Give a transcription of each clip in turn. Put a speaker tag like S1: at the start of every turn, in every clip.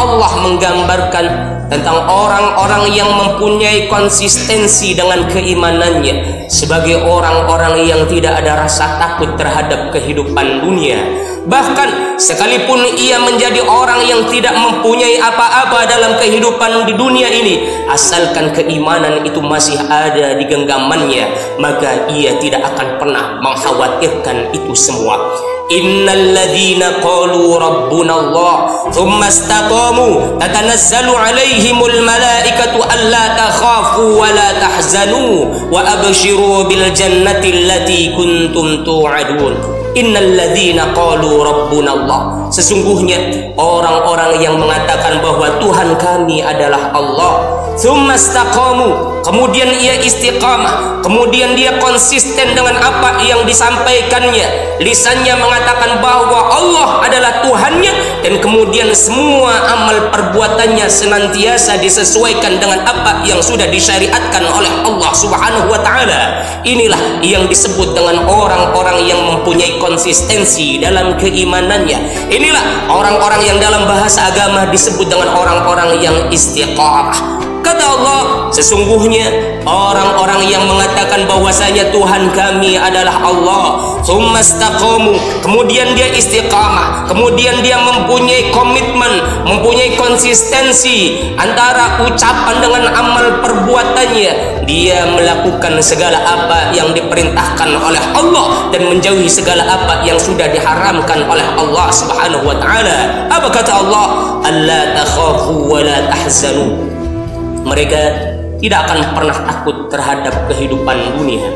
S1: Allah menggambarkan tentang orang-orang yang mempunyai konsistensi dengan keimanannya sebagai orang-orang yang tidak ada rasa takut terhadap kehidupan dunia. Bahkan sekalipun ia menjadi orang yang tidak mempunyai apa-apa dalam kehidupan di dunia ini, asalkan keimanan itu masih ada di genggamannya, maka ia tidak akan pernah mengkhawatirkan itu semua. Innal ladzina qalu rabbuna Allah thumma istaqamu tatanazzalu alaihimul malaikatu alla takhafu wa la tahzanu wa abshiru bil jannati allati kuntum tu'adun. Innal ladzina qalu rabbuna Allah, sesungguhnya orang-orang yang mengatakan bahwa Tuhan kami adalah Allah, thumma istaqamu, kemudian ia istiqamah, kemudian dia konsisten dengan apa yang disampaikannya, lisannya mengatakan bahwa Allah adalah Tuhannya, dan kemudian semua amal perbuatannya senantiasa disesuaikan dengan apa yang sudah disyariatkan oleh Allah Subhanahu wa taala. Inilah yang disebut dengan orang-orang yang mempunyai konsistensi dalam keimanannya. Inilah orang-orang yang dalam bahasa agama disebut dengan orang-orang yang istiqamah. Kata Allah, sesungguhnya orang-orang yang mengatakan bahwasanya Tuhan kami adalah Allah, tsumma istaqamu, kemudian dia istiqamah, kemudian dia mempunyai komitmen, mempunyai konsistensi antara ucapan dengan amal perbuatannya. Dia melakukan segala apa yang diperintahkan oleh Allah dan menjauhi segala apa yang sudah diharamkan oleh Allah Subhanahu wa taala. Apa kata Allah? Alla takhafu wa la tahzanu. Mereka tidak akan pernah takut terhadap kehidupan dunia,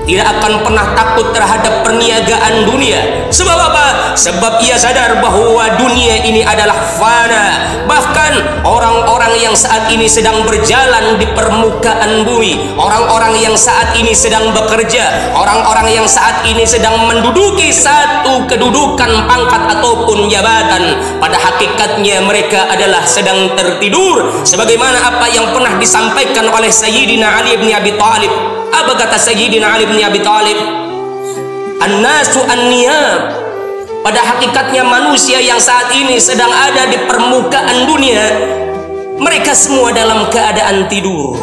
S1: tidak akan pernah takut terhadap perniagaan dunia. Sebab apa? Sebab ia sadar bahwa dunia ini adalah fana. Bahkan orang-orang yang saat ini sedang berjalan di permukaan bumi, orang-orang yang saat ini sedang bekerja, orang-orang yang saat ini sedang menduduki satu kedudukan, pangkat ataupun jabatan, pada hakikatnya mereka adalah sedang tertidur. Sebagaimana apa yang pernah disampaikan oleh Sayyidina Ali bin Abi Thalib. Apa kata Sayyidina Ali bin Abi Thalib? An-nasu an-niyam. Pada hakikatnya manusia yang saat ini sedang ada di permukaan dunia, mereka semua dalam keadaan tidur.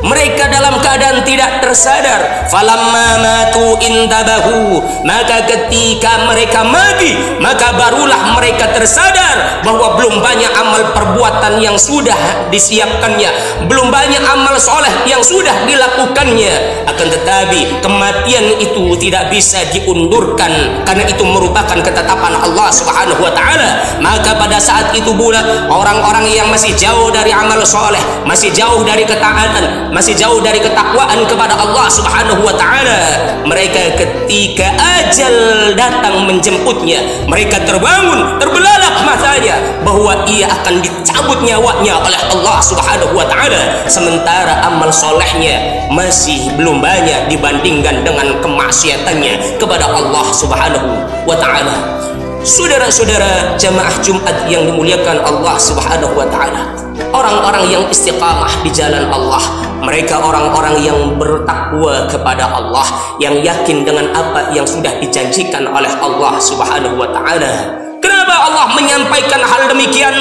S1: Mereka dalam keadaan tidak tersadar. Falamma matu intabahu, maka ketika mereka mati, maka barulah mereka tersadar bahwa belum banyak amal perbuatan yang sudah disiapkannya, belum banyak amal soleh yang sudah dilakukannya. Akan tetapi kematian itu tidak bisa diundurkan, karena itu merupakan ketetapan Allah Subhanahu wa taala. Maka pada saat itu pula orang-orang yang masih jauh dari amal soleh, masih jauh dari ketaatan, masih jauh dari ketakwaan kepada Allah Subhanahu wa taala, mereka ketika ajal datang menjemputnya, mereka terbangun, terbelalak matanya bahwa ia akan dicabut nyawanya oleh Allah Subhanahu wa taala, sementara amal solehnya masih belum banyak dibandingkan dengan kemaksiatannya kepada Allah Subhanahu wa taala. Saudara-saudara jamaah Jumat yang dimuliakan Allah Subhanahu wa taala, orang-orang yang istiqamah di jalan Allah, mereka orang-orang yang bertakwa kepada Allah, yang yakin dengan apa yang sudah dijanjikan oleh Allah Subhanahu wa taala. Kenapa Allah menyampaikan hal demikian?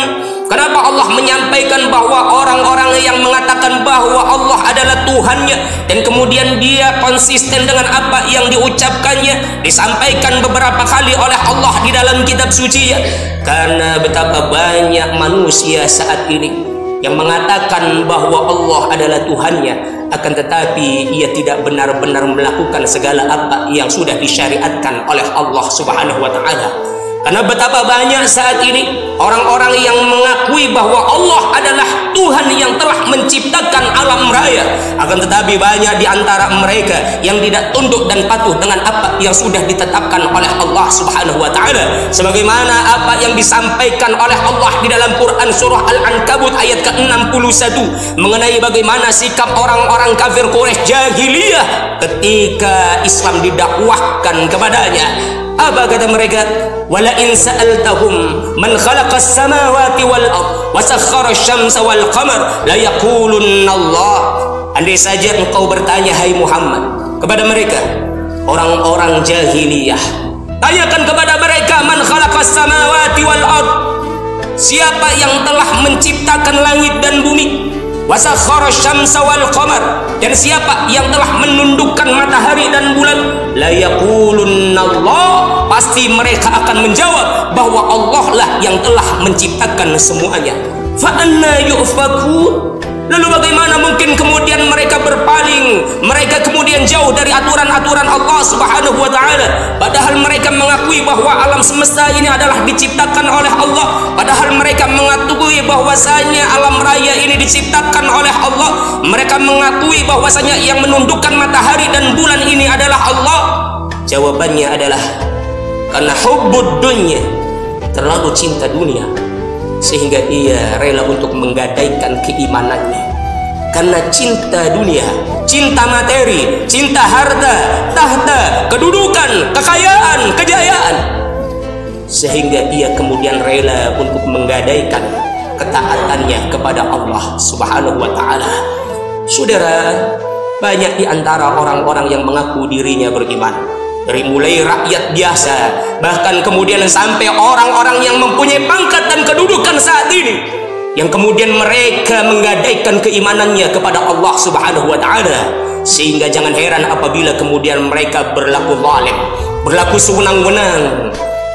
S1: Kenapa Allah menyampaikan bahwa orang-orang yang mengatakan bahwa Allah adalah Tuhannya dan kemudian dia konsisten dengan apa yang diucapkannya, disampaikan beberapa kali oleh Allah di dalam kitab suci ya? Karena betapa banyak manusia saat ini yang mengatakan bahwa Allah adalah Tuhannya, akan tetapi ia tidak benar-benar melakukan segala apa yang sudah disyariatkan oleh Allah Subhanahu wa taala. Karena betapa banyak saat ini orang-orang yang mengakui bahwa Allah adalah Tuhan yang telah menciptakan alam raya, akan tetapi banyak di antara mereka yang tidak tunduk dan patuh dengan apa yang sudah ditetapkan oleh Allah Subhanahu wa taala. Sebagaimana apa yang disampaikan oleh Allah di dalam Quran surah Al-Ankabut ayat ke-61 mengenai bagaimana sikap orang-orang kafir Quraisy jahiliyah ketika Islam didakwahkan kepadanya. Apa kata mereka? Wala in sa'altahum man khalaqas samawati wal ard wa sakhkhara asy-syamsa wal qamar la yaqulunna Allah. Andai saja engkau bertanya hai Muhammad kepada mereka, orang-orang jahiliyah, tanyakan kepada mereka, man khalaqas samawati wal ard, Siapa yang telah menciptakan langit dan bumi? Wasakhkhara syamsa wal qamar, dan siapa yang telah menundukkan matahari dan bulan? La yaqulunallah, pasti mereka akan menjawab bahwa Allah lah yang telah menciptakan semuanya. Fa anna yufakun, lalu bagaimana mungkin kemudian mereka berpaling, mereka kemudian jauh dari aturan-aturan Allah Subhanahu wa taala, padahal mereka mengakui bahwa alam semesta ini adalah diciptakan oleh Allah, padahal mereka mengakui bahwasanya alam raya ini diciptakan oleh Allah, mereka mengakui bahwasanya yang menundukkan matahari dan bulan ini adalah Allah. Jawabannya adalah karena hubbud dunya, terlalu cinta dunia, sehingga ia rela untuk menggadaikan keimanannya. Karena cinta dunia, cinta materi, cinta harta, tahta, kedudukan, kekayaan, kejayaan, sehingga ia kemudian rela untuk menggadaikan ketaatannya kepada Allah Subhanahu wa taala. Saudara, banyak di antara orang-orang yang mengaku dirinya beriman, dari mulai rakyat biasa, bahkan kemudian sampai orang-orang yang mempunyai pangkat dan kedudukan saat ini, yang kemudian mereka menggadaikan keimanannya kepada Allah Subhanahu wa taala, sehingga jangan heran apabila kemudian mereka berlaku zalim, berlaku sewenang-wenang,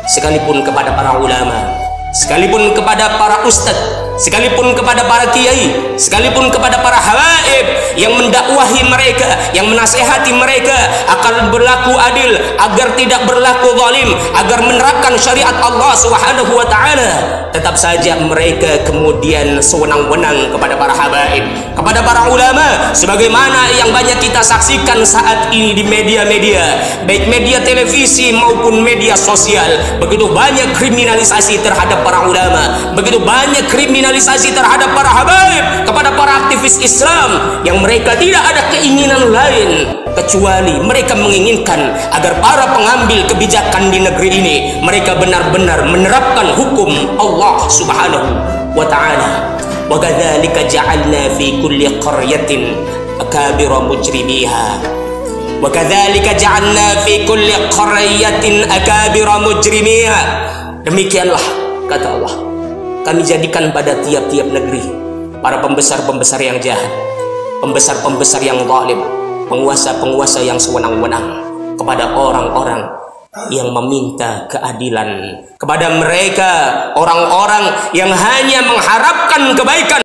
S1: sekalipun kepada para ulama, sekalipun kepada para ustadz, sekalipun kepada para kiai, sekalipun kepada para habaib yang mendakwahi mereka, yang menasehati mereka akan berlaku adil, agar tidak berlaku zalim, agar menerapkan syariat Allah Subhanahu wa taala, tetap saja mereka kemudian sewenang-wenang kepada para habaib, kepada para ulama, sebagaimana yang banyak kita saksikan saat ini di media-media, baik media televisi maupun media sosial. Begitu banyak kriminalisasi terhadap para ulama, begitu banyak kriminalisasi terhadap para habaib, kepada para aktivis Islam, yang mereka tidak ada keinginan lain kecuali mereka menginginkan agar para pengambil kebijakan di negeri ini, mereka benar-benar menerapkan hukum Allah Subhanahu wa taala. Wa kadzalika ja'alna fi kulli qaryatin akabira mujrimiha. Wa kadzalika ja'alna fi kulli qaryatin akabira mujrimiha. Demikianlah kata Allah, kami jadikan pada tiap-tiap negeri para pembesar-pembesar yang jahat, pembesar-pembesar yang zalim, penguasa-penguasa yang sewenang-wenang, kepada orang-orang yang meminta keadilan, kepada mereka orang-orang yang hanya mengharapkan kebaikan.